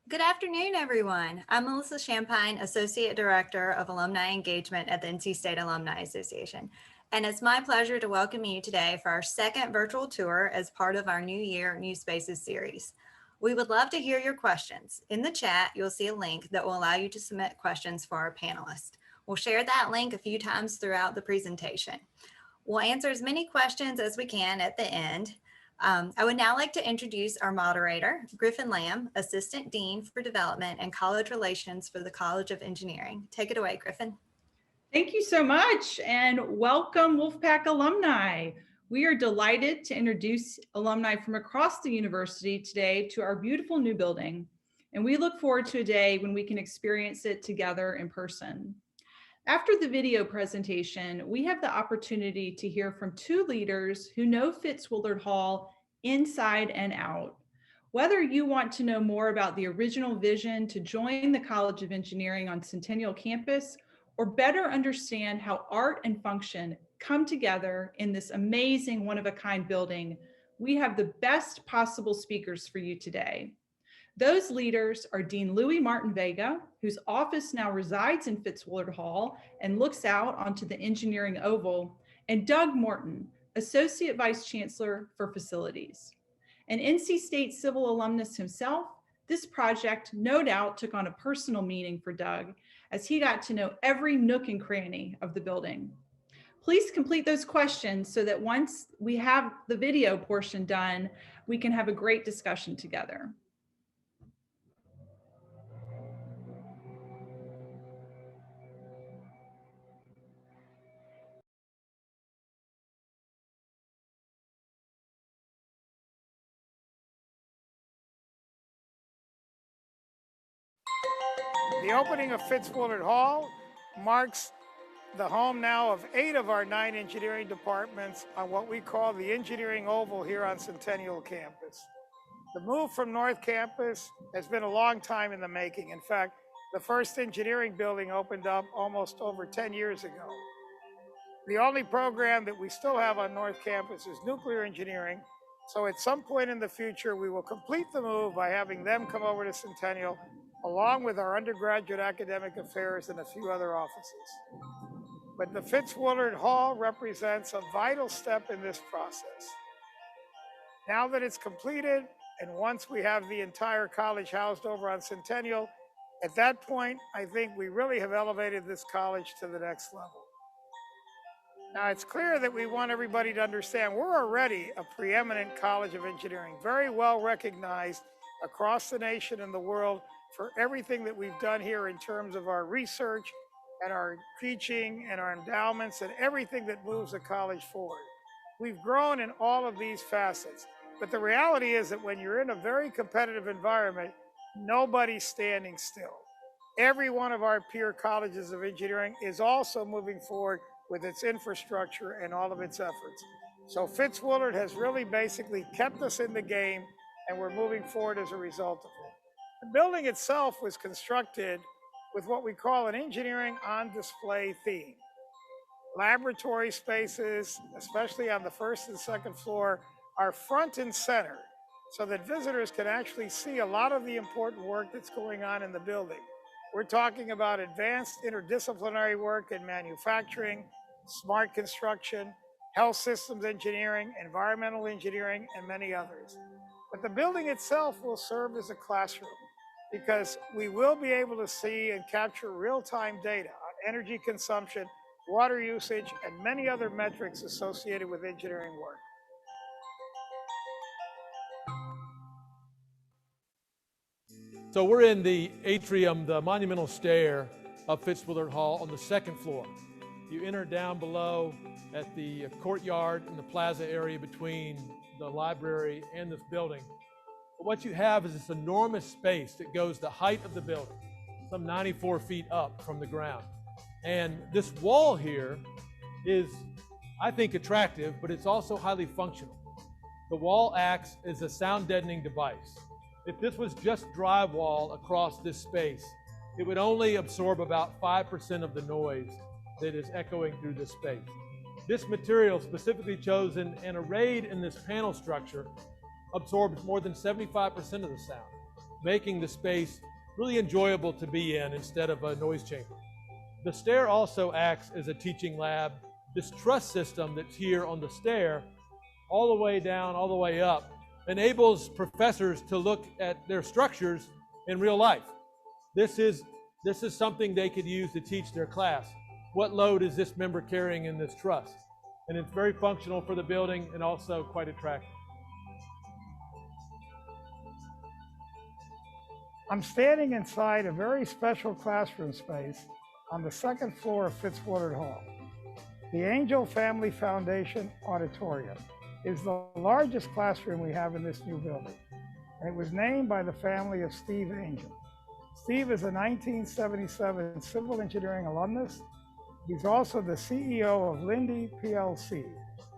Good afternoon, everyone. I'm Melissa Champagne, Associate Director of Alumni Engagement at the NC State Alumni Association. And it's my pleasure to welcome you today for our second virtual tour as part of our New Year, New Spaces series. We would love to hear your questions. In the chat, you'll see a link that will allow you to submit questions for our panelists. We'll share that link a few times throughout the presentation. We'll answer as many questions as we can at the end. I would now like to introduce our moderator, Griffin Lamb, Assistant Dean for Development and College Relations for the College of Engineering. Take it away, Griffin. Thank you so much, and welcome Wolfpack alumni. We are delighted to introduce alumni from across the university today to our beautiful new building, and we look forward to a day when we can experience it together in person. After the video presentation, we have the opportunity to hear from two leaders who know Fitts-Woolard Hall inside and out. Whether you want to know more about the original vision to join the College of Engineering on Centennial Campus, or better understand how art and function come together in this amazing one-of-a-kind building, we have the best possible speakers for you today. Those leaders are Dean Louis Martin-Vega, whose office now resides in Fitts-Woolard Hall and looks out onto the Engineering Oval, and Doug Morton, Associate Vice Chancellor for Facilities. An NC State Civil alumnus himself, this project no doubt took on a personal meaning for Doug as he got to know every nook and cranny of the building. Please complete those questions so that once we have the video portion done, we can have a great discussion together. The opening of Fitts-Woolard Hall marks the home now of 8 of our 9 engineering departments on what we call the Engineering Oval here on Centennial Campus. The move from North Campus has been a long time in the making. In fact, the first engineering building opened up almost over 10 years ago. The only program that we still have on North Campus is nuclear engineering. So at some point in the future, we will complete the move by having them come over to Centennial, along with our undergraduate academic affairs and a few other offices. But the Fitts-Woolard Hall represents a vital step in this process. Now that it's completed, and once we have the entire college housed over on Centennial, at that point, I think we really have elevated this college to the next level. Now, it's clear that we want everybody to understand we're already a preeminent college of engineering, very well recognized across the nation and the world for everything that we've done here in terms of our research and our teaching and our endowments and everything that moves the college forward. We've grown in all of these facets, but the reality is that when you're in a very competitive environment, nobody's standing still. Every one of our peer colleges of engineering is also moving forward with its infrastructure and all of its efforts. So Fitts-Woolard has really basically kept us in the game, and we're moving forward as a result of it. The building itself was constructed with what we call an engineering on display theme. Laboratory spaces, especially on the first and second floor, are front and center so that visitors can actually see a lot of the important work that's going on in the building. We're talking about advanced interdisciplinary work in manufacturing, smart construction, health systems engineering, environmental engineering, and many others. But the building itself will serve as a classroom because we will be able to see and capture real-time data on energy consumption, water usage, and many other metrics associated with engineering work. So we're in the atrium, the Monumental Stair of Fitts-Woolard Hall on the second floor. You enter down below at the courtyard and the plaza area between the library and this building. But what you have is this enormous space that goes the height of the building, some 94 feet up from the ground. And this wall here is, I think, attractive, but it's also highly functional. The wall acts as a sound deadening device. If this was just drywall across this space, it would only absorb about 5% of the noise that is echoing through this space. This material, specifically chosen and arrayed in this panel structure, absorbs more than 75% of the sound. making the space really enjoyable to be in instead of a noise chamber. The stair also acts as a teaching lab. This truss system that's here on the stair, all the way down, all the way up, enables professors to look at their structures in real life. This is something they could use to teach their class. What load is this member carrying in this truss? And it's very functional for the building and also quite attractive. I'm standing inside a very special classroom space on the second floor of Fitts-Woolard Hall. The Angel Family Foundation Auditorium is the largest classroom we have in this new building, and it was named by the family of Steve Angel. Steve is a 1977 civil engineering alumnus. He's also the CEO of Linde PLC,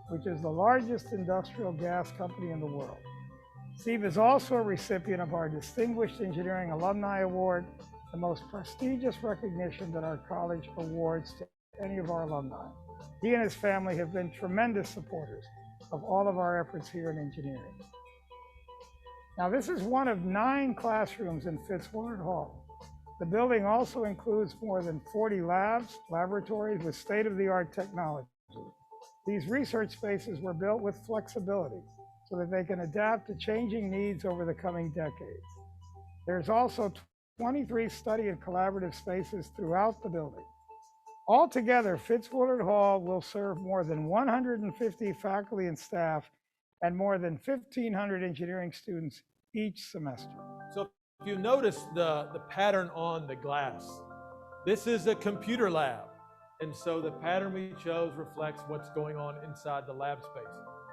which is the largest industrial gas company in the world. Steve is also a recipient of our Distinguished Engineering Alumni Award, the most prestigious recognition that our college awards to any of our alumni. He and his family have been tremendous supporters of all of our efforts here in engineering. Now, this is one of 9 classrooms in Fitts-Woolard Hall. The building also includes more than 40 laboratories with state-of-the-art technology. These research spaces were built with flexibility so that they can adapt to changing needs over the coming decades. There's also 23 study and collaborative spaces throughout the building. Altogether, Fitts-Woolard Hall will serve more than 150 faculty and staff and more than 1,500 engineering students each semester. So if you notice the pattern on the glass, this is a computer lab. And so the pattern we chose reflects what's going on inside the lab space.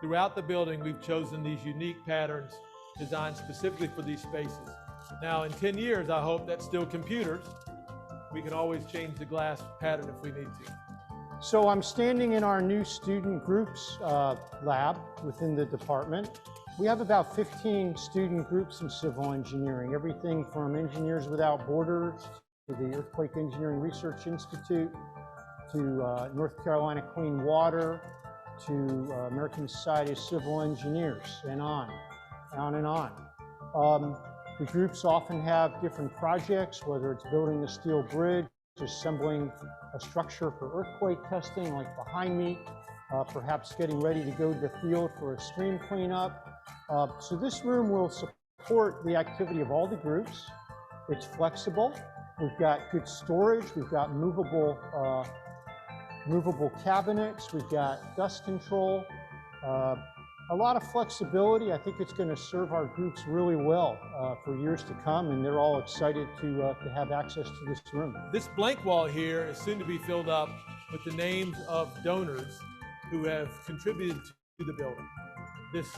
Throughout the building, we've chosen these unique patterns designed specifically for these spaces. Now, in 10 years, I hope that's still computers. We can always change the glass pattern if we need to. So I'm standing in our new student groups lab within the department. We have about 15 student groups in civil engineering, everything from Engineers Without Borders to the Earthquake Engineering Research Institute to North Carolina Clean Water to American Society of Civil Engineers, and on and on. The groups often have different projects, whether it's building a steel bridge, assembling a structure for earthquake testing, like behind me, perhaps getting ready to go to the field for a stream cleanup. So this room will support the activity of all the groups. It's flexible. We've got good storage. We've got movable cabinets. We've got dust control. A lot of flexibility. I think it's going to serve our groups really well for years to come, and they're all excited to have access to this room. This blank wall here is soon to be filled up with the names of donors who have contributed to the building. This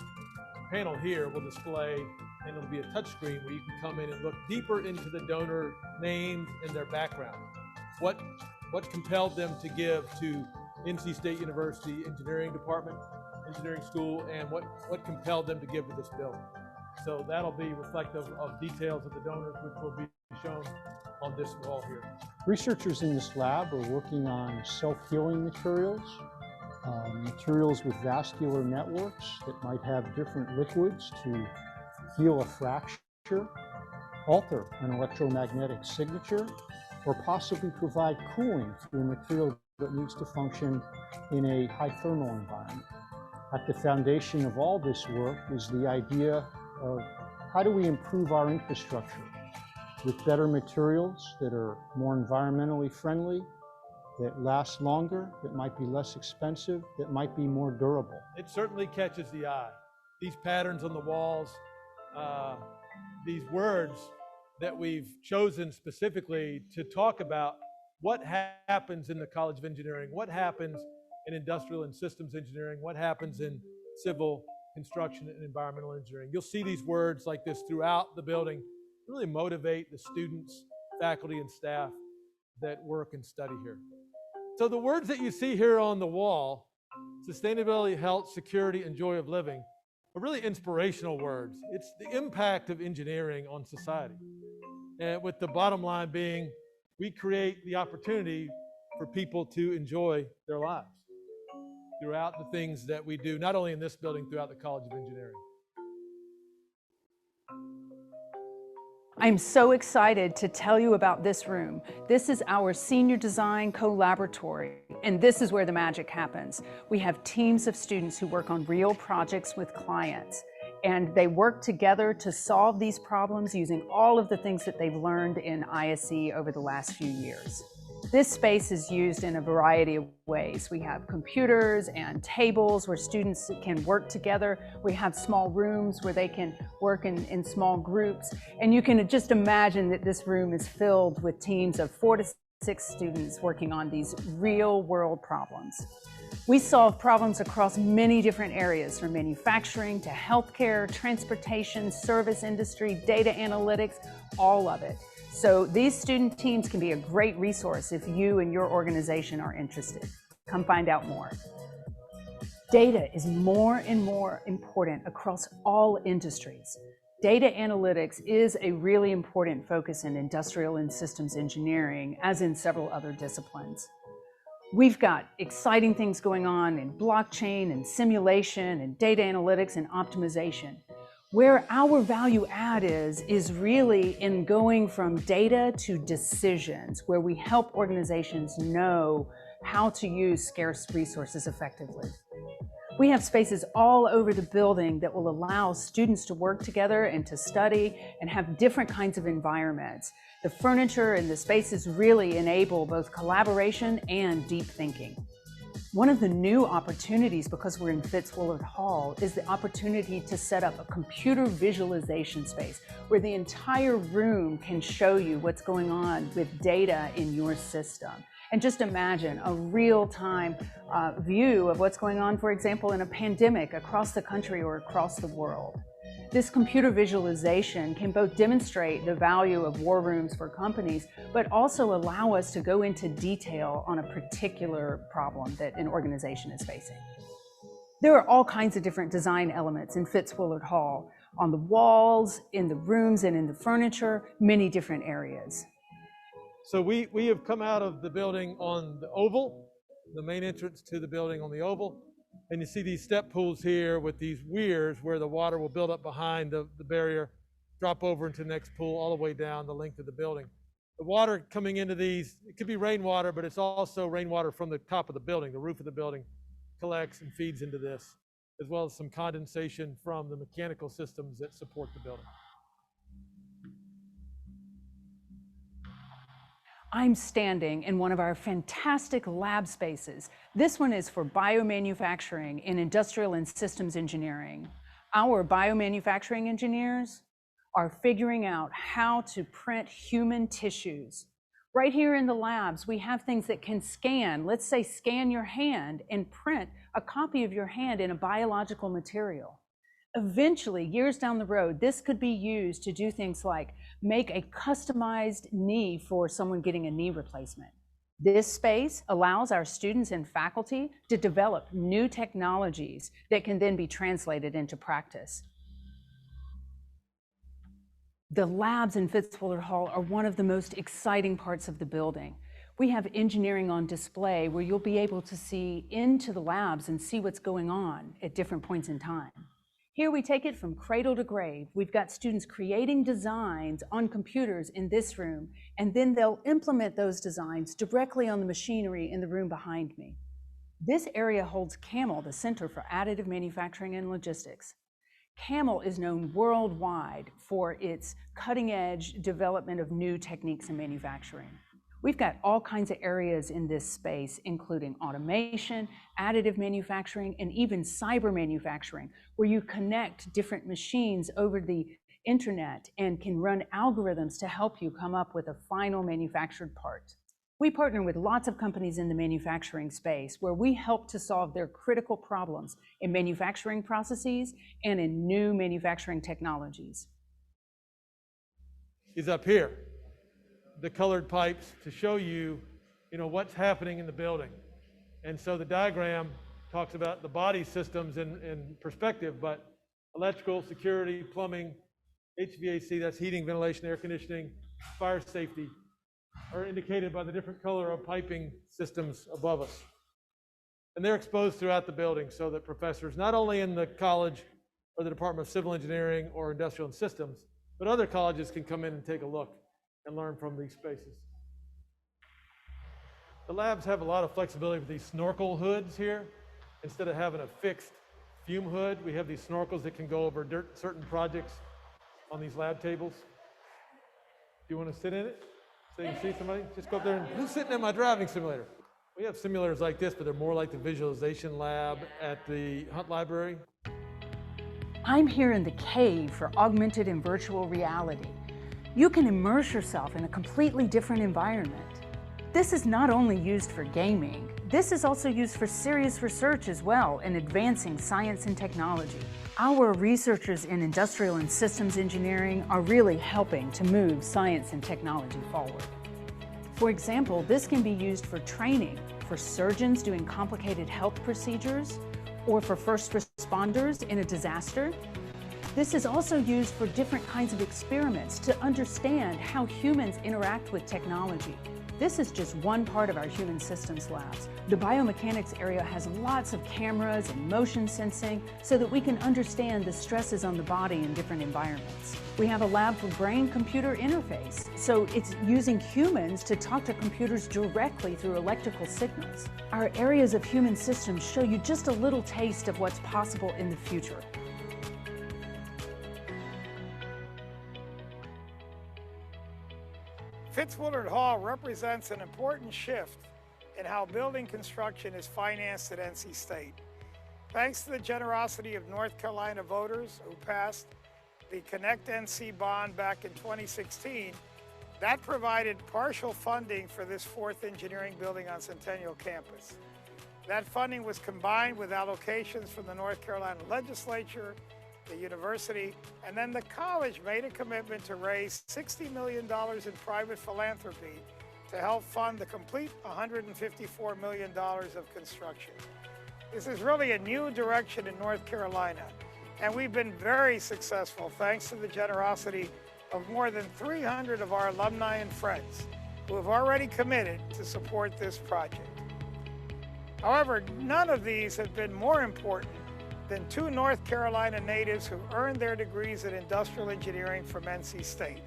panel here will display, and it'll be a touch screen where you can come in and look deeper into the donor names and their background. What compelled them to give to NC State University Engineering Department, Engineering School, and what compelled them to give to this building. So that'll be reflective of details of the donors, which will be shown on this wall here. Researchers in this lab are working on self-healing materials, materials with vascular networks that might have different liquids to heal a fracture, alter an electromagnetic signature, or possibly provide cooling through a material that needs to function in a high thermal environment. At the foundation of all this work is the idea of how do we improve our infrastructure with better materials that are more environmentally friendly, that last longer, that might be less expensive, that might be more durable. It certainly catches the eye. These patterns on the walls, these words that we've chosen specifically to talk about what happens in the College of Engineering, what happens in industrial and systems engineering, what happens in civil construction and environmental engineering. You'll see these words like this throughout the building, really motivate the students, faculty, and staff that work and study here. So the words that you see here on the wall, sustainability, health, security, and joy of living, are really inspirational words. It's the impact of engineering on society. And with the bottom line being, we create the opportunity for people to enjoy their lives throughout the things that we do, not only in this building, throughout the College of Engineering. I'm so excited to tell you about this room. This is our senior design co-laboratory, and this is where the magic happens. We have teams of students who work on real projects with clients, and they work together to solve these problems using all of the things that they've learned in ISE over the last few years. This space is used in a variety of ways. We have computers and tables where students can work together. We have small rooms where they can work in small groups. And you can just imagine that this room is filled with teams of 4 to 6 students working on these real world problems. We solve problems across many different areas, from manufacturing to healthcare, transportation, service industry, data analytics, all of it. So these student teams can be a great resource if you and your organization are interested. Come find out more. Data is more and more important across all industries. Data analytics is a really important focus in industrial and systems engineering, as in several other disciplines. We've got exciting things going on in blockchain and simulation and data analytics and optimization. Where our value add is really in going from data to decisions, where we help organizations know how to use scarce resources effectively. We have spaces all over the building that will allow students to work together and to study and have different kinds of environments. The furniture and the spaces really enable both collaboration and deep thinking. One of the new opportunities, because we're in Fitts-Woolard Hall, is the opportunity to set up a computer visualization space where the entire room can show you what's going on with data in your system. And just imagine a real-time view of what's going on, for example, in a pandemic across the country or across the world. This computer visualization can both demonstrate the value of war rooms for companies, but also allow us to go into detail on a particular problem that an organization is facing. There are all kinds of different design elements in Fitts-Woolard Hall, on the walls, in the rooms, and in the furniture, many different areas. So we have come out of the building on the oval, the main entrance to the building on the oval. And you see these step pools here with these weirs where the water will build up behind the barrier, drop over into the next pool all the way down the length of the building. The water coming into these, it could be rainwater, but it's also rainwater from the top of the building. The roof of the building collects and feeds into this, as well as some condensation from the mechanical systems that support the building. I'm standing in one of our fantastic lab spaces. This one is for biomanufacturing in industrial and systems engineering. Our biomanufacturing engineers are figuring out how to print human tissues. Right here in the labs, we have things that can scan, let's say scan your hand and print a copy of your hand in a biological material. Eventually, years down the road, this could be used to do things like make a customized knee for someone getting a knee replacement. This space allows our students and faculty to develop new technologies that can then be translated into practice. The labs in Fitts-Woolard Hall are one of the most exciting parts of the building. We have engineering on display where you'll be able to see into the labs and see what's going on at different points in time. Here we take it from cradle to grave. We've got students creating designs on computers in this room, and then they'll implement those designs directly on the machinery in the room behind me. This area holds CAML, the Center for Additive Manufacturing and Logistics. CAML is known worldwide for its cutting-edge development of new techniques in manufacturing. We've got all kinds of areas in this space, including automation, additive manufacturing, and even cyber manufacturing, where you connect different machines over the internet and can run algorithms to help you come up with a final manufactured part. We partner with lots of companies in the manufacturing space where we help to solve their critical problems in manufacturing processes and in new manufacturing technologies. He's up here, the colored pipes, to show you, what's happening in the building. And so the diagram talks about the body systems in perspective, but electrical, security, plumbing, HVAC, that's heating, ventilation, air conditioning, fire safety, are indicated by the different color of piping systems above us. And they're exposed throughout the building so that professors, not only in the college or the Department of Civil Engineering or Industrial and Systems, but other colleges can come in and take a look and learn from these spaces. The labs have a lot of flexibility with these snorkel hoods here. Instead of having a fixed fume hood, we have these snorkels that can go over certain projects on these lab tables. Do you want to sit in it so you can see somebody? Just go up there and, who's sitting in my driving simulator? We have simulators like this, but they're more like the visualization lab at the Hunt Library. I'm here in the cave for augmented and virtual reality. You can immerse yourself in a completely different environment. This is not only used for gaming, this is also used for serious research as well in advancing science and technology. Our researchers in industrial and systems engineering are really helping to move science and technology forward. For example, this can be used for training for surgeons doing complicated health procedures or for first responders in a disaster. This is also used for different kinds of experiments to understand how humans interact with technology. This is just one part of our human systems labs. The biomechanics area has lots of cameras and motion sensing so that we can understand the stresses on the body in different environments. We have a lab for brain-computer interface, so it's using humans to talk to computers directly through electrical signals. Our areas of human systems show you just a little taste of what's possible in the future. Fitts-Woolard Hall represents an important shift in how building construction is financed at NC State. Thanks to the generosity of North Carolina voters who passed the Connect NC bond back in 2016, that provided partial funding for this fourth engineering building on Centennial Campus. That funding was combined with allocations from the North Carolina legislature, the university, and then the college made a commitment to raise $60 million in private philanthropy to help fund the complete $154 million of construction. This is really a new direction in North Carolina, and we've been very successful thanks to the generosity of more than 300 of our alumni and friends who have already committed to support this project. However, none of these have been more important than two North Carolina natives who earned their degrees in industrial engineering from NC State.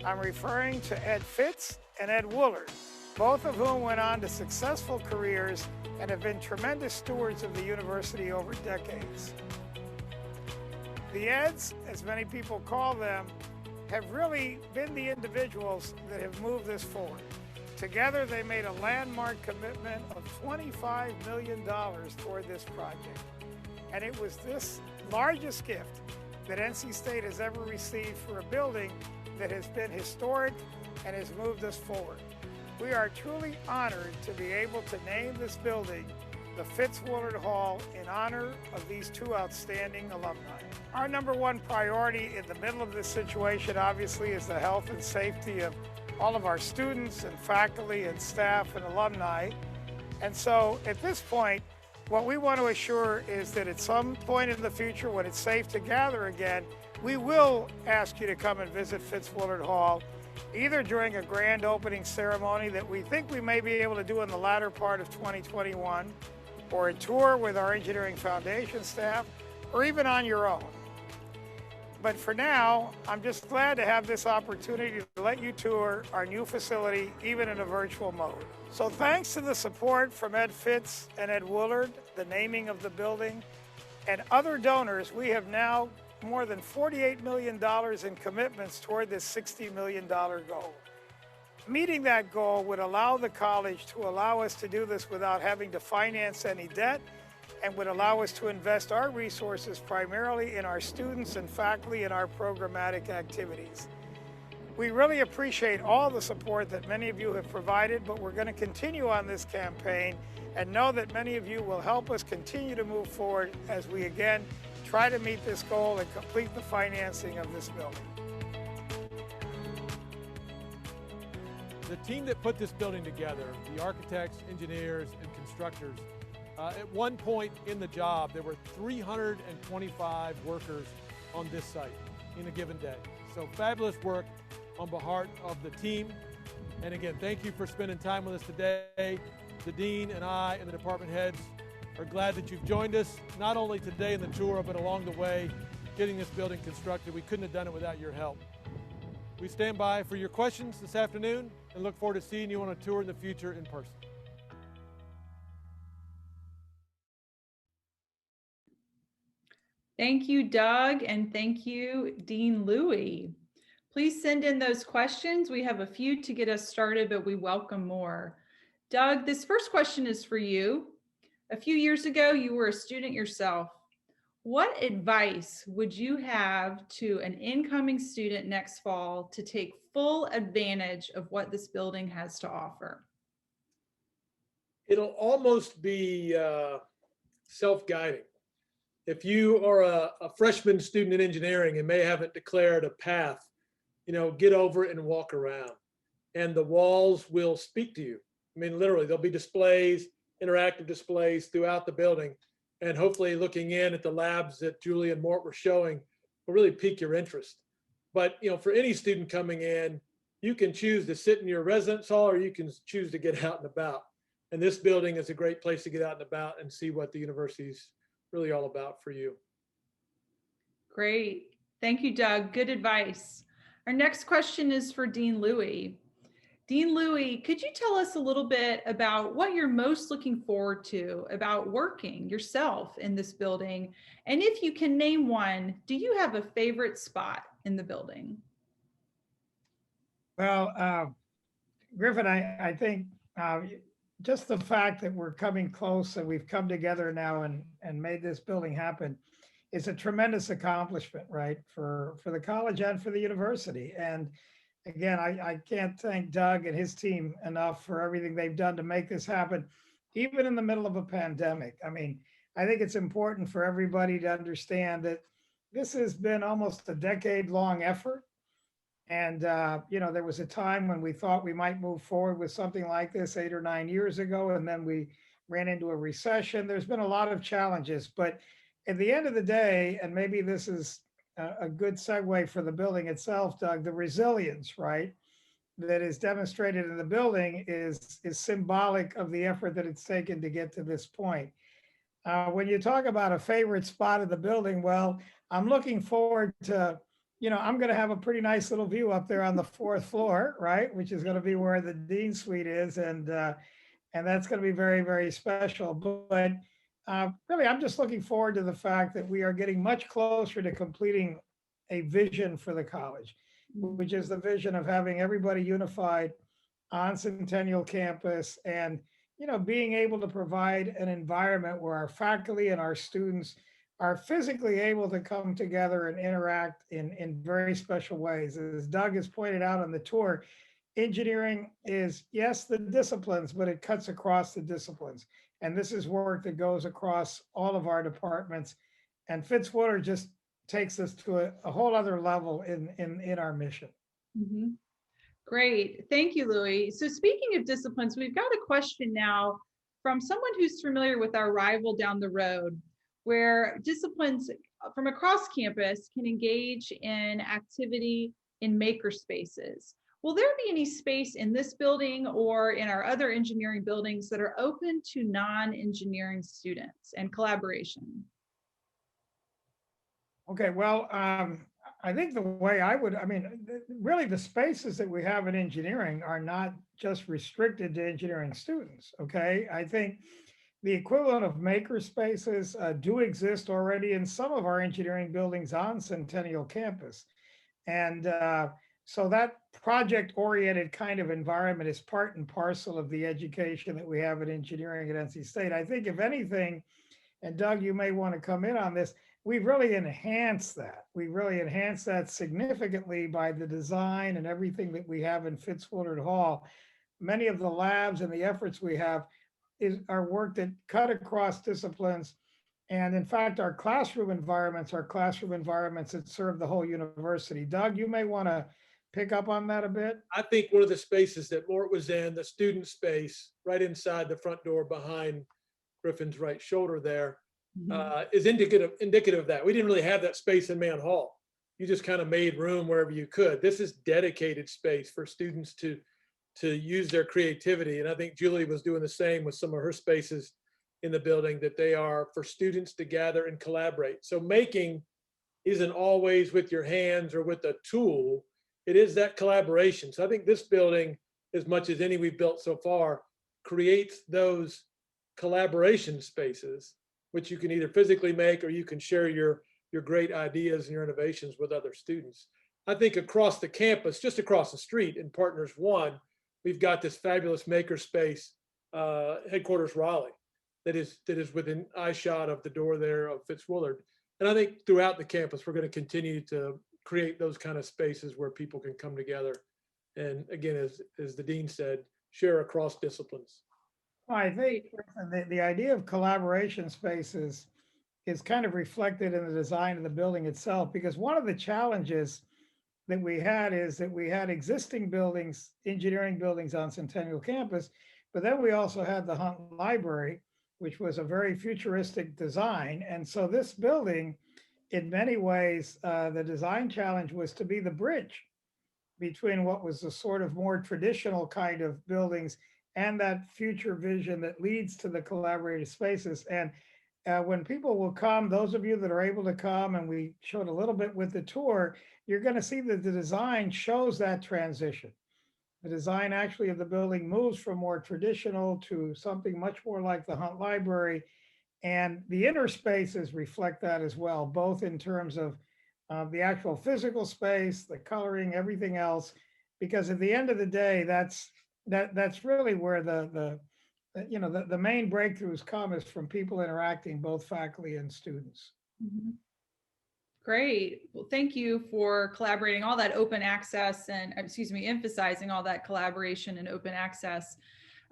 I'm referring to Ed Fitts and Ed Woolard, both of whom went on to successful careers and have been tremendous stewards of the university over decades. The Eds, as many people call them, have really been the individuals that have moved this forward. Together, they made a landmark commitment of $25 million toward this project. And it was this largest gift that NC State has ever received for a building that has been historic and has moved us forward. We are truly honored to be able to name this building the Fitts-Woolard Hall in honor of these two outstanding alumni. Our number one priority in the middle of this situation, obviously, is the health and safety of all of our students and faculty and staff and alumni. And so at this point, what we want to assure is that at some point in the future, when it's safe to gather again, we will ask you to come and visit Fitts-Woolard Hall, either during a grand opening ceremony that we think we may be able to do in the latter part of 2021, or a tour with our Engineering Foundation staff, or even on your own. But for now, I'm just glad to have this opportunity to let you tour our new facility, even in a virtual mode. So thanks to the support from Ed Fitts and Ed Woolard, the naming of the building, and other donors, we have now more than $48 million in commitments toward this $60 million goal. Meeting that goal would allow the college to allow us to do this without having to finance any debt, and would allow us to invest our resources primarily in our students and faculty in our programmatic activities. We really appreciate all the support that many of you have provided, but we're going to continue on this campaign and know that many of you will help us continue to move forward as we again try to meet this goal and complete the financing of this building. The team that put this building together, the architects, engineers, and constructors, at one point in the job, there were 325 workers on this site in a given day. So fabulous work on behalf of the team. And again, thank you for spending time with us today. The dean and I and the department heads are glad that you've joined us, not only today in the tour, but along the way, getting this building constructed. We couldn't have done it without your help. We stand by for your questions this afternoon and look forward to seeing you on a tour in the future in person. Thank you, Doug, and thank you, Dean Louie. Please send in those questions. We have a few to get us started, but we welcome more. Doug, this first question is for you. A few years ago, you were a student yourself. What advice would you have to an incoming student next fall to take full advantage of what this building has to offer? It'll almost be self-guiding. If you are a freshman student in engineering and may haven't declared a path, get over it and walk around, and the walls will speak to you. I mean, literally, there'll be displays, interactive displays throughout the building, and hopefully looking in at the labs that Julie and Mort were showing will really pique your interest. But, for any student coming in, you can choose to sit in your residence hall or you can choose to get out and about. And this building is a great place to get out and about and see what the university's really all about for you. Great. Thank you, Doug. Good advice. Our next question is for Dean Louie. Dean Louie, could you tell us a little bit about what you're most looking forward to about working yourself in this building? And if you can name one, do you have a favorite spot in the building? Well, Griffin, I think just the fact that we're coming close and we've come together now and made this building happen is a tremendous accomplishment, right? For the college and for the university. And again, I can't thank Doug and his team enough for everything they've done to make this happen, even in the middle of a pandemic. I mean, I think it's important for everybody to understand that this has been almost a decade-long effort. And, there was a time when we thought we might move forward with something like this 8 or 9 years ago, and then we ran into a recession. There's been a lot of challenges, but at the end of the day, and maybe this is a good segue for the building itself, Doug, the resilience, right, that is demonstrated in the building is symbolic of the effort that it's taken to get to this point. When you talk about a favorite spot of the building, well, I'm looking forward to, I'm going to have a pretty nice little view up there on the 4th floor, right, which is going to be where the Dean Suite is, and that's going to be very, very special. But really, I'm just looking forward to the fact that we are getting much closer to completing a vision for the college, which is the vision of having everybody unified on Centennial Campus and, being able to provide an environment where our faculty and our students are physically able to come together and interact in very special ways. As Doug has pointed out on the tour, engineering is, yes, the disciplines, but it cuts across the disciplines. And this is work that goes across all of our departments. And Fitts-Woolard just takes us to a whole other level in our mission. Mm-hmm. Great. Thank you, Louie. So speaking of disciplines, we've got a question now from someone who's familiar with our rival down the road, where disciplines from across campus can engage in activity in maker spaces. Will there be any space in this building or in our other engineering buildings that are open to non-engineering students and collaboration? Okay, well, I think the way really the spaces that we have in engineering are not just restricted to engineering students, okay? I think the equivalent of maker spaces do exist already in some of our engineering buildings on Centennial Campus. And so that project-oriented kind of environment is part and parcel of the education that we have in engineering at NC State. I think if anything, and Doug, you may want to come in on this, we've really enhanced that. We really enhanced that significantly by the design and everything that we have in Fitts-Woolard Hall. Many of the labs and the efforts we have are work that cut across disciplines. And in fact, our classroom environments are classroom environments that serve the whole university. Doug, you may want to pick up on that a bit. I think one of the spaces that Mort was in, the student space right inside the front door behind Griffin's right shoulder there, is indicative of that. We didn't really have that space in Mann Hall. You just kind of made room wherever you could. This is dedicated space for students to use their creativity. And I think Julie was doing the same with some of her spaces in the building, that they are for students to gather and collaborate. So making isn't always with your hands or with a tool. it is that collaboration. So I think this building, as much as any we've built so far, creates those collaboration spaces, which you can either physically make or you can share your great ideas and your innovations with other students. I think across the campus, just across the street in Partners One, we've got this fabulous makerspace headquarters Raleigh that is within eyeshot of the door there of Fitts-Woolard. And I think throughout the campus, we're going to continue to create those kind of spaces where people can come together. And again, as the dean said, share across disciplines. I think the idea of collaboration spaces is kind of reflected in the design of the building itself, because one of the challenges that we had is that we had existing buildings, engineering buildings on Centennial Campus, but then we also had the Hunt Library, which was a very futuristic design. And so this building, in many ways, the design challenge was to be the bridge between what was the sort of more traditional kind of buildings and that future vision that leads to the collaborative spaces. And when people will come, those of you that are able to come, and we showed a little bit with the tour, you're going to see that the design shows that transition. The design actually of the building moves from more traditional to something much more like the Hunt Library. And the inner spaces reflect that as well, both in terms of the actual physical space, the coloring, everything else, because at the end of the day, that's really where the main breakthroughs come, is from people interacting, both faculty and students. Mhm. Great. Well, thank you for collaborating all that open access and, emphasizing all that collaboration and open access.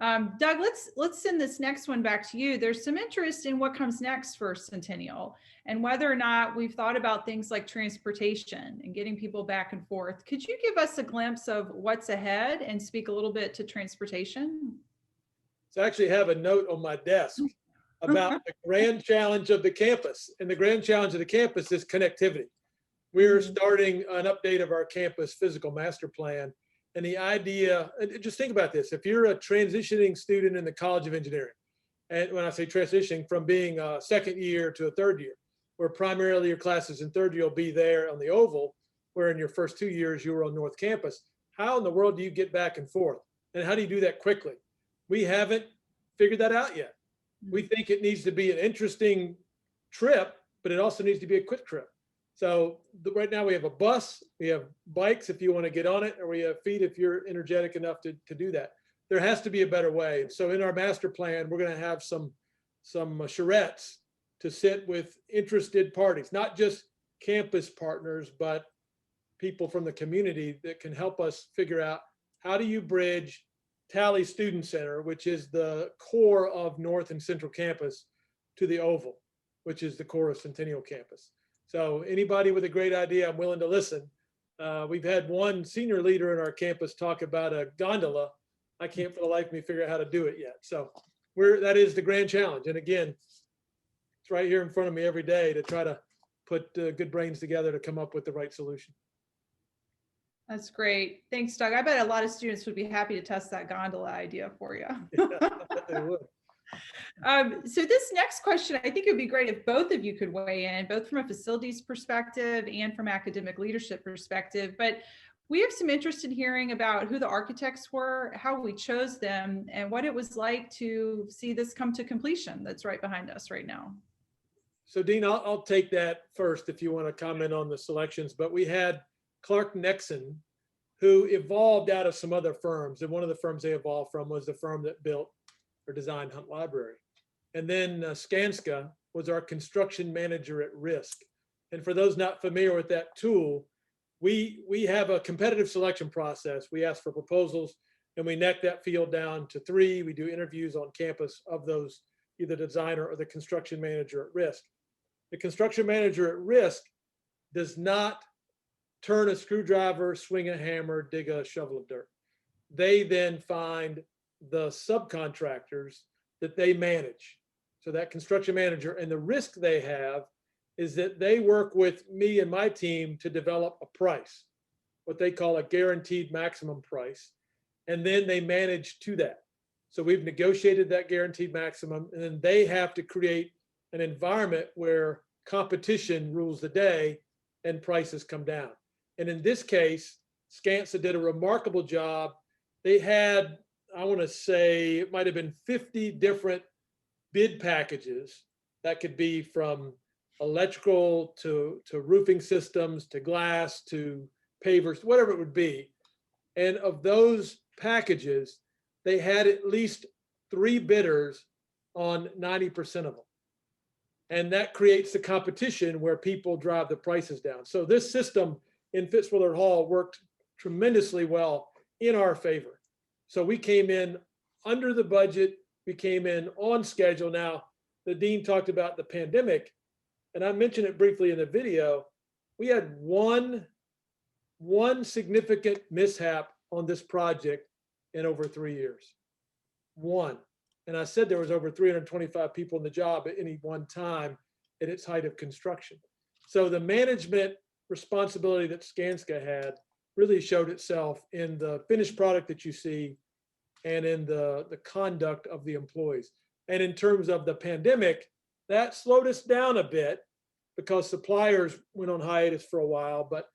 Doug, let's send this next one back to you. There's some interest in what comes next for Centennial and whether or not we've thought about things like transportation and getting people back and forth. Could you give us a glimpse of what's ahead and speak a little bit to transportation? So I actually have a note on my desk about the grand challenge of the campus. And the grand challenge of the campus is connectivity. We're starting an update of our campus physical master plan. And the idea, and just think about this, if you're a transitioning student in the College of Engineering, and when I say transitioning from being a second year to a third year, where primarily your classes in third year will be there on the Oval, where in your first 2 years you were on North Campus, how in the world do you get back and forth? And how do you do that quickly? We haven't figured that out yet. We think it needs to be an interesting trip, but it also needs to be a quick trip. So right now we have a bus, we have bikes if you want to get on it, or we have feet if you're energetic enough to do that. There has to be a better way. So in our master plan, we're going to have some charrettes to sit with interested parties, not just campus partners, but people from the community that can help us figure out, how do you bridge Tally Student Center, which is the core of North and Central Campus, to the Oval, which is the core of Centennial Campus. So anybody with a great idea, I'm willing to listen. We've had one senior leader in our campus talk about a gondola. I can't for the life of me figure out how to do it yet. So that is the grand challenge. And again, it's right here in front of me every day to try to put good brains together to come up with the right solution. That's great. Thanks, Doug. I bet a lot of students would be happy to test that gondola idea for you. Yeah, I bet they would. So this next question, I think it would be great if both of you could weigh in, both from a facilities perspective and from academic leadership perspective. But we have some interest in hearing about who the architects were, how we chose them, and what it was like to see this come to completion that's right behind us right now. So Dean, I'll take that first if you want to comment on the selections, but we had Clark Nexon, who evolved out of some other firms. And one of the firms they evolved from was the firm that built or designed Hunt Library. And then Skanska was our construction manager at risk. And for those not familiar with that tool, we have a competitive selection process. We ask for proposals and we neck that field down to 3. We do interviews on campus of those, either the designer or the construction manager at risk. The construction manager at risk does not turn a screwdriver, swing a hammer, dig a shovel of dirt. They then find the subcontractors that they manage. So that construction manager, and the risk they have is that they work with me and my team to develop a price, what they call a guaranteed maximum price. And then they manage to that. So we've negotiated that guaranteed maximum, and then they have to create an environment where competition rules the day and prices come down. And in this case, Skanska did a remarkable job. They had, I want to say, it might have been 50 different bid packages that could be from electrical to roofing systems, to glass, to pavers, whatever it would be. And of those packages, they had at least 3 bidders on 90% of them. And that creates the competition where people drive the prices down. So this system in Fitts-Woolard Hall worked tremendously well in our favor. So we came in under the budget, we came in on schedule. Now, the dean talked about the pandemic, and I mentioned it briefly in the video. We had one significant mishap on this project in over 3 years. One. And I said there was over 325 people in the job at any one time at its height of construction. So the management responsibility that Skanska had really showed itself in the finished product that you see and in the conduct of the employees. And in terms of the pandemic, that slowed us down a bit because suppliers went on hiatus for a while, but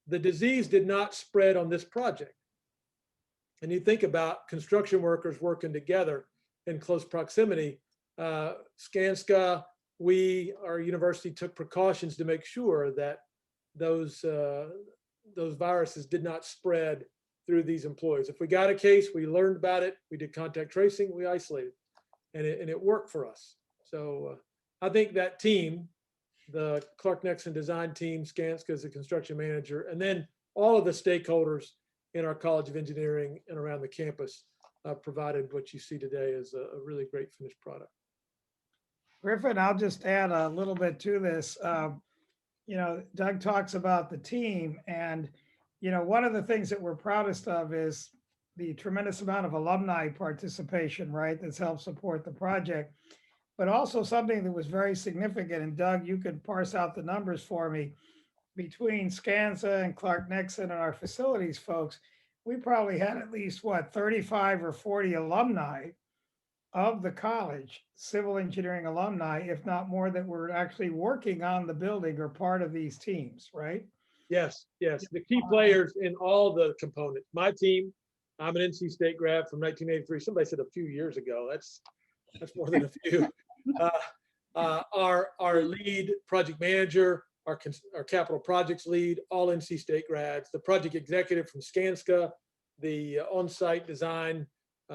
the disease did not spread on this project. And you think about construction workers working together in close proximity. Skanska, our university took precautions to make sure that those viruses did not spread through these employees. If we got a case, we learned about it, we did contact tracing, we isolated, and it worked for us. So I think that team, the Clark Nexon design team, Skanska as a construction manager, and then all of the stakeholders in our College of Engineering and around the campus provided what you see today as a really great finished product. Griffin, I'll just add a little bit to this. Doug talks about the team, and one of the things that we're proudest of is the tremendous amount of alumni participation, right? That's helped support the project, but also something that was very significant. And Doug, you could parse out the numbers for me. Between Skanska and Clark Nexon and our facilities folks, we probably had at least 35 or 40 alumni of the college, civil engineering alumni, if not more, that were actually working on the building or part of these teams, right? Yes. The key players in all the components. My team, I'm an NC State grad from 1983. Somebody said a few years ago. That's more than a few. Our lead project manager, our capital projects lead, all NC State grads, the project executive from Skanska, the on-site design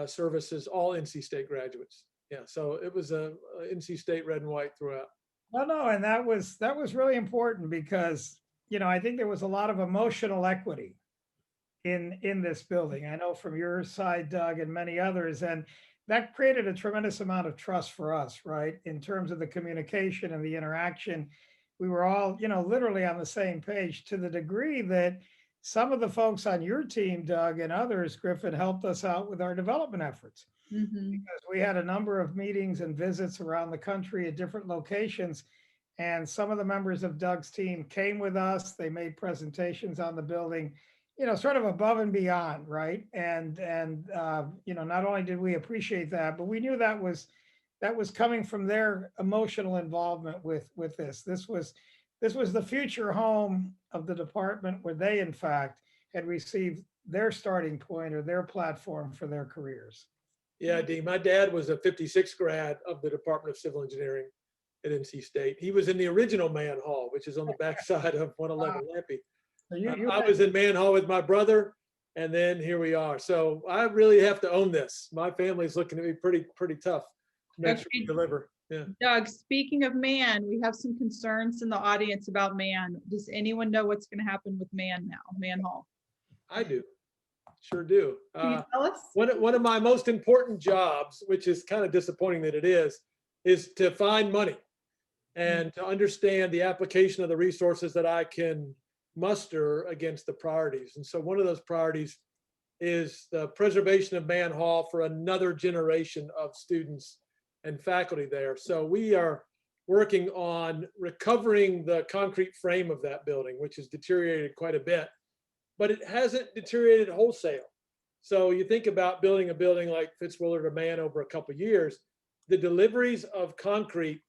services, all NC State graduates. Yeah, so it was a NC State red and white throughout. No, and that was really important because, I think there was a lot of emotional equity in this building. I know from your side, Doug, and many others, and that created a tremendous amount of trust for us, right? In terms of the communication and the interaction. We were all, literally on the same page, to the degree that some of the folks on your team, Doug, and others, Griffin, helped us out with our development efforts. Because we had a number of meetings and visits around the country at different locations. And some of the members of Doug's team came with us. They made presentations on the building, sort of above and beyond, right? And not only did we appreciate that, but we knew that was coming from their emotional involvement with this. This was the future home of the department where they, in fact, had received their starting point or their platform for their careers. Yeah, Dean, my dad was a 56 grad of the Department of Civil Engineering at NC State. He was in the original Mann Hall, which is on the backside of 111 Lampe. I was in Mann Hall with my brother, and then here we are. So I really have to own this. My family's looking at me pretty tough to make sure we deliver. Yeah. Doug, speaking of Mann, we have some concerns in the audience about Mann. Does anyone know what's going to happen with Mann now, Mann Hall? I do. Sure do. Can you tell us? One of my most important jobs, which is kind of disappointing that it is to find money and to understand the application of the resources that I can muster against the priorities. And so one of those priorities is the preservation of Mann Hall for another generation of students and faculty there. So we are working on recovering the concrete frame of that building, which has deteriorated quite a bit, but it hasn't deteriorated wholesale. So you think about building a building like Fitts-Woolard or Mann over a couple of years, the deliveries of concrete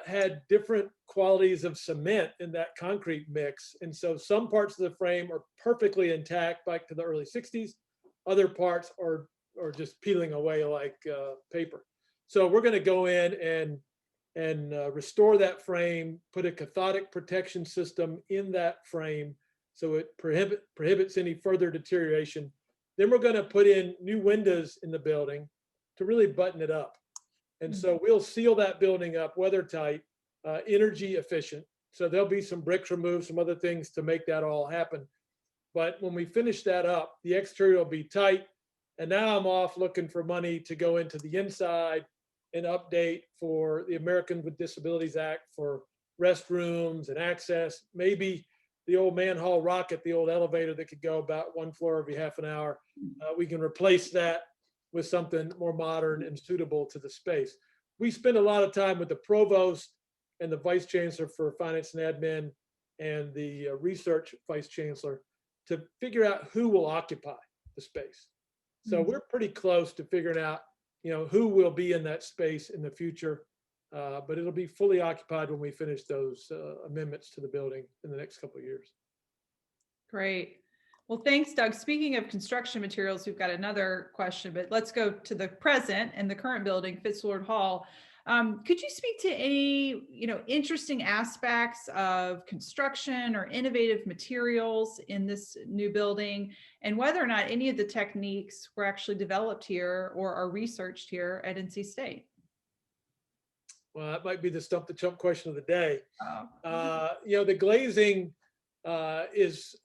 had different qualities of cement in that concrete mix. And so some parts of the frame are perfectly intact back to the early 60s. Other parts are just peeling away like paper. So we're going to go in and restore that frame, put a cathodic protection system in that frame so it prohibits any further deterioration. Then we're going to put in new windows in the building to really button it up. And so we'll seal that building up, weather tight, energy efficient. So there'll be some bricks removed, some other things to make that all happen. But when we finish that up, the exterior will be tight. And now I'm off looking for money to go into the inside and update for the Americans with Disabilities Act for restrooms and access, maybe the old manhole rocket, the old elevator that could go about one floor every half an hour. We can replace that with something more modern and suitable to the space. We spend a lot of time with the provost and the vice chancellor for finance and admin and the research vice chancellor to figure out who will occupy the space. So we're pretty close to figuring out, who will be in that space in the future, but it'll be fully occupied when we finish those amendments to the building in the next couple of years. Great. Well, thanks, Doug. Speaking of construction materials, we've got another question, but let's go to the present and the current building, Fitts-Woolard Hall. Could you speak to any, interesting aspects of construction or innovative materials in this new building, and whether or not any of the techniques were actually developed here or are researched here at NC State? Well, that might be the stump the chump question of the day. The glazing is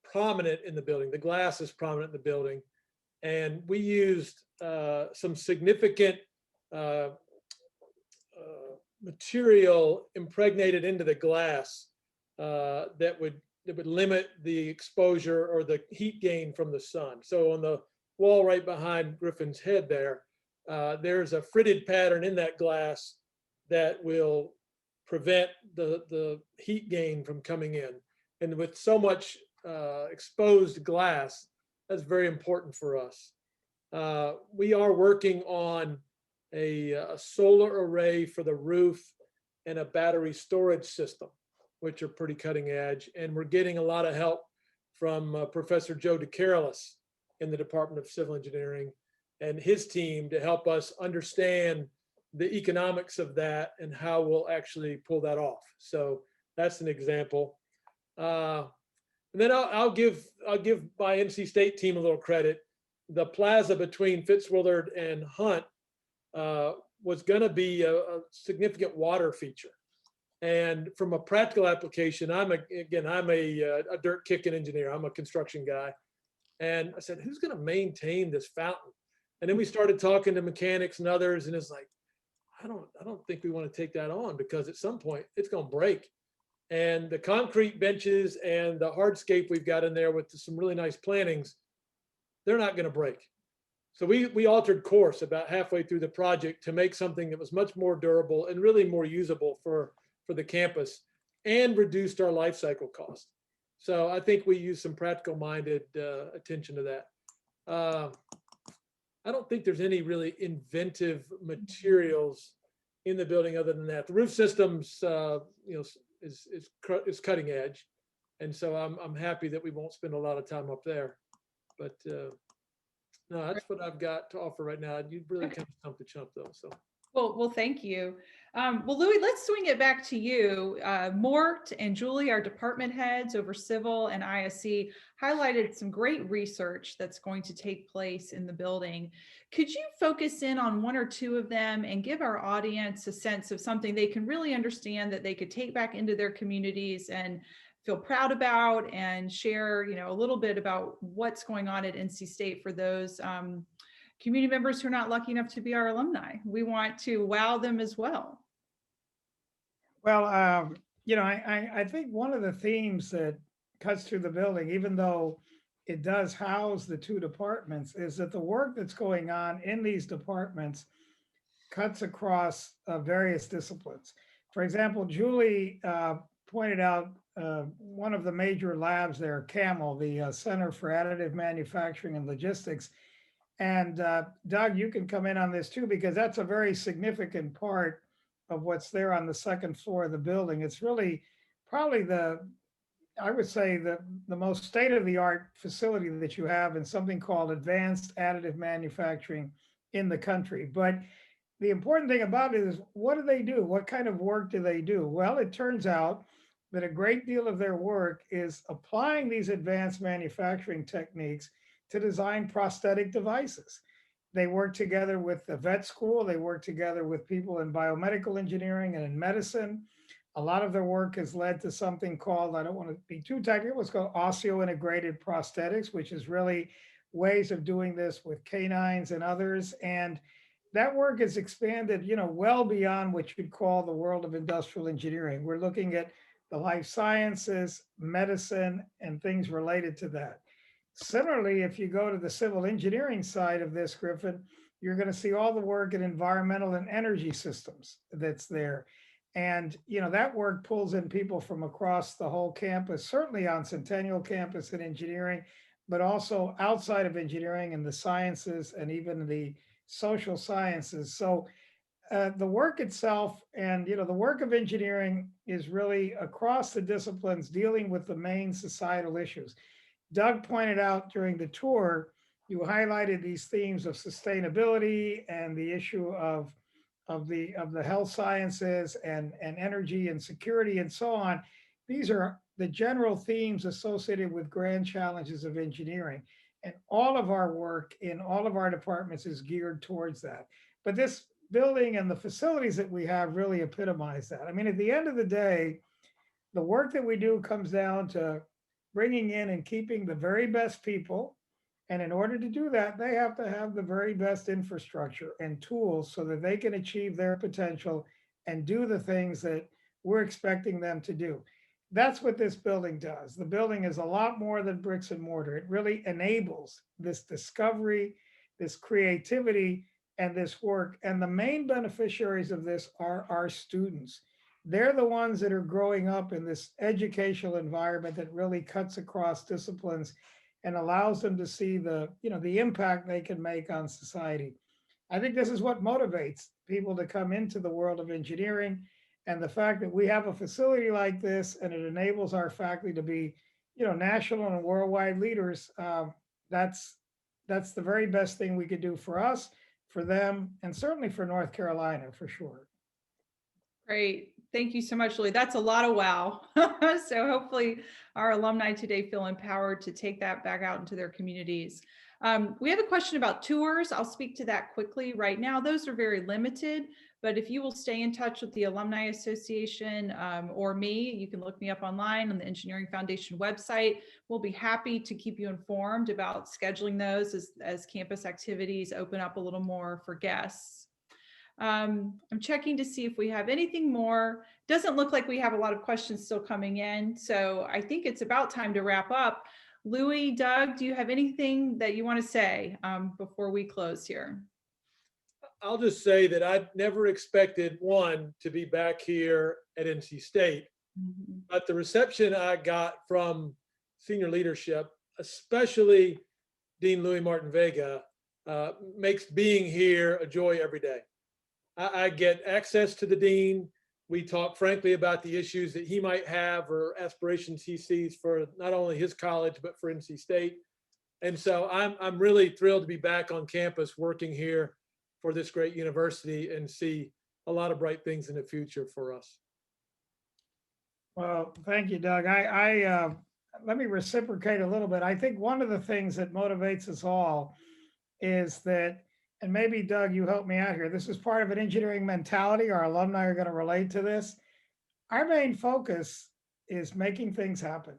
prominent in the building. The glass is prominent in the building, and we used some significant material impregnated into the glass that would limit the exposure or the heat gain from the sun. So on the wall right behind Griffin's head there's a fritted pattern in that glass that will prevent the heat gain from coming in. And with so much exposed glass, that's very important for us. We are working on a solar array for the roof and a battery storage system, which are pretty cutting edge. And we're getting a lot of help from Professor Joe DeCarolis in the Department of Civil Engineering and his team to help us understand the economics of that and how we'll actually pull that off. So that's an example. And then I'll give my NC State team a little credit. The plaza between Fitts-Woolard and Hunt was going to be a significant water feature. And from a practical application, I'm a dirt kicking engineer. I'm a construction guy. And I said, who's going to maintain this fountain? And then we started talking to mechanics and others, and it's like, I don't think we want to take that on, because at some point it's going to break. And the concrete benches and the hardscape we've got in there with some really nice plantings, they're not going to break. So we altered course about halfway through the project to make something that was much more durable and really more usable for the campus, and reduced our life cycle cost. So I think we used some practical minded attention to that. I don't think there's any really inventive materials in the building other than that. The roof systems, is cutting edge, and so I'm happy that we won't spend a lot of time up there. But no, that's what I've got to offer right now. You really kind of stump the chump though. So. Well, thank you. Well, Louis, let's swing it back to you. Mort and Julie, our department heads over civil and ISC, highlighted some great research that's going to take place in the building. Could you focus in on one or two of them and give our audience a sense of something they can really understand that they could take back into their communities and feel proud about, and share, a little bit about what's going on at NC State for those community members who are not lucky enough to be our alumni? We want to wow them as well. Well, I think one of the themes that cuts through the building, even though it does house the two departments, is that the work that's going on in these departments cuts across various disciplines. For example, Julie pointed out one of the major labs there, CAML, the Center for Additive Manufacturing and Logistics. And Doug, you can come in on this too, because that's a very significant part of what's there on the second floor of the building. It's really probably I would say the most state-of-the-art facility that you have in something called advanced additive manufacturing in the country. But the important thing about it is, what do they do? What kind of work do they do? Well, it turns out that a great deal of their work is applying these advanced manufacturing techniques to design prosthetic devices. They work together with the vet school. They work together with people in biomedical engineering and in medicine. A lot of their work has led to something called, I don't want to be too technical, it's called osseo-integrated prosthetics, which is really ways of doing this with canines and others. And that work has expanded, well beyond what you'd call the world of industrial engineering. We're looking at the life sciences, medicine, and things related to that. Similarly, if you go to the civil engineering side of this, Griffin, you're going to see all the work in environmental and energy systems that's there. And, that work pulls in people from across the whole campus, certainly on Centennial Campus in engineering, but also outside of engineering in the sciences and even the social sciences. So the work itself and, the work of engineering is really across the disciplines dealing with the main societal issues. Doug pointed out during the tour, you highlighted these themes of sustainability and the issue of the health sciences and energy and security and so on. These are the general themes associated with grand challenges of engineering. And all of our work in all of our departments is geared towards that. But this building and the facilities that we have really epitomize that. I mean, at the end of the day, the work that we do comes down to bringing in and keeping the very best people. And in order to do that, they have to have the very best infrastructure and tools so that they can achieve their potential and do the things that we're expecting them to do. That's what this building does. The building is a lot more than bricks and mortar. It really enables this discovery, this creativity, and this work. And the main beneficiaries of this are our students. They're the ones that are growing up in this educational environment that really cuts across disciplines and allows them to see the impact they can make on society. I think this is what motivates people to come into the world of engineering, and the fact that we have a facility like this and it enables our faculty to be, national and worldwide leaders. That's the very best thing we could do for us, for them, and certainly for North Carolina, for sure. Great. Thank you so much, Louis. That's a lot of wow. So hopefully our alumni today feel empowered to take that back out into their communities. We have a question about tours. I'll speak to that quickly right now. Those are very limited, but if you will stay in touch with the Alumni Association or me, you can look me up online on the Engineering Foundation website. We'll be happy to keep you informed about scheduling those as campus activities open up a little more for guests. I'm checking to see if we have anything more. Doesn't look like we have a lot of questions still coming in. So I think it's about time to wrap up. Louis, Doug, do you have anything that you want to say before we close here? I'll just say that I never expected, one, to be back here at NC State, but the reception I got from senior leadership, especially Dean Louis Martin-Vega, makes being here a joy every day. I get access to the dean. We talk frankly about the issues that he might have or aspirations he sees for not only his college, but for NC State. And so I'm really thrilled to be back on campus working here for this great university and see a lot of bright things in the future for us. Well, thank you, Doug. Let me reciprocate a little bit. I think one of the things that motivates us all is that, and maybe Doug, you help me out here, this is part of an engineering mentality. Our alumni are going to relate to this. Our main focus is making things happen.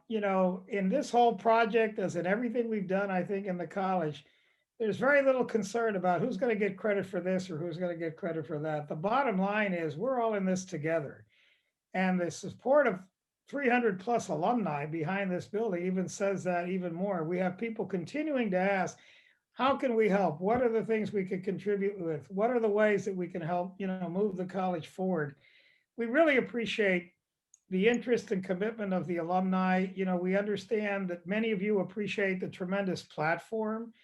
In this whole project, as in everything we've done, I think in the college, there's very little concern about who's going to get credit for this or who's going to get credit for that. The bottom line is we're all in this together. And the support of 300 plus alumni behind this building even says that even more. We have people continuing to ask, how can we help? What are the things we could contribute with? What are the ways that we can help, move the college forward? We really appreciate the interest and commitment of the alumni. We understand that many of you appreciate the tremendous platform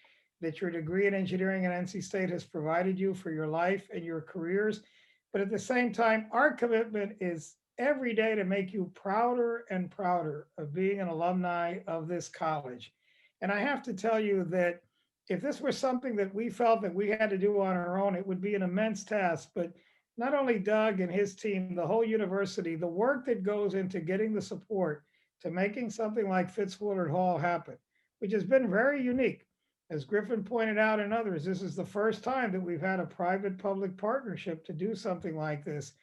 that your degree in engineering at NC State has provided you for your life and your careers. But at the same time, our commitment is every day to make you prouder and prouder of being an alumni of this college. And I have to tell you that if this were something that we felt that we had to do on our own, it would be an immense task. But not only Doug and his team, the whole university, the work that goes into getting the support to making something like Fitts-Woolard Hall happen, which has been very unique. As Griffin pointed out and others, this is the first time that we've had a private-public partnership to do something like this.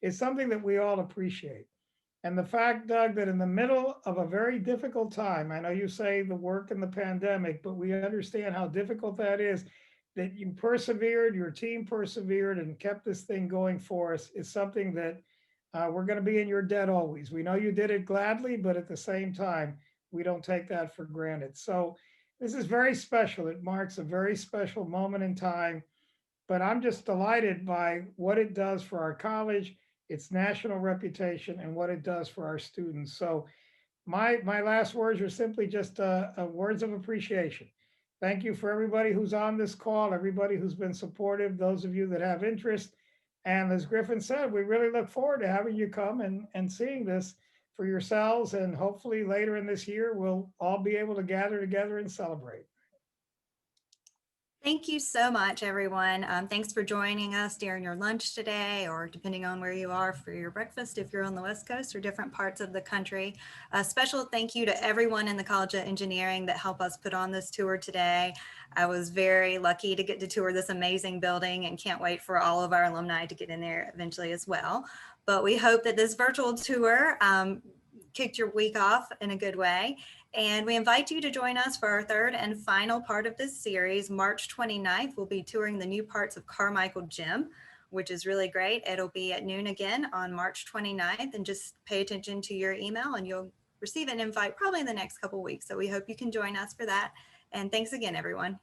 It's something that we all appreciate. And the fact, Doug, that in the middle of a very difficult time, I know you say the work and the pandemic, but we understand how difficult that is, that you persevered, your team persevered and kept this thing going for us is something that we're going to be in your debt always. We know you did it gladly, but at the same time, we don't take that for granted. So this is very special. It marks a very special moment in time, but I'm just delighted by what it does for our college, its national reputation, and what it does for our students. So my last words are simply just words of appreciation. Thank you for everybody who's on this call, everybody who's been supportive, those of you that have interest. And as Griffin said, we really look forward to having you come and seeing this for yourselves. And hopefully later in this year, we'll all be able to gather together and celebrate. Thank you so much, everyone. Thanks for joining us during your lunch today, or depending on where you are for your breakfast, if you're on the West Coast or different parts of the country. A special thank you to everyone in the College of Engineering that helped us put on this tour today. I was very lucky to get to tour this amazing building and can't wait for all of our alumni to get in there eventually as well. But we hope that this virtual tour kicked your week off in a good way. And we invite you to join us for our third and final part of this series. March 29th, we'll be touring the new parts of Carmichael Gym, which is really great. It'll be at noon again on March 29th, and just pay attention to your email and you'll receive an invite probably in the next couple of weeks. So we hope you can join us for that. And thanks again, everyone.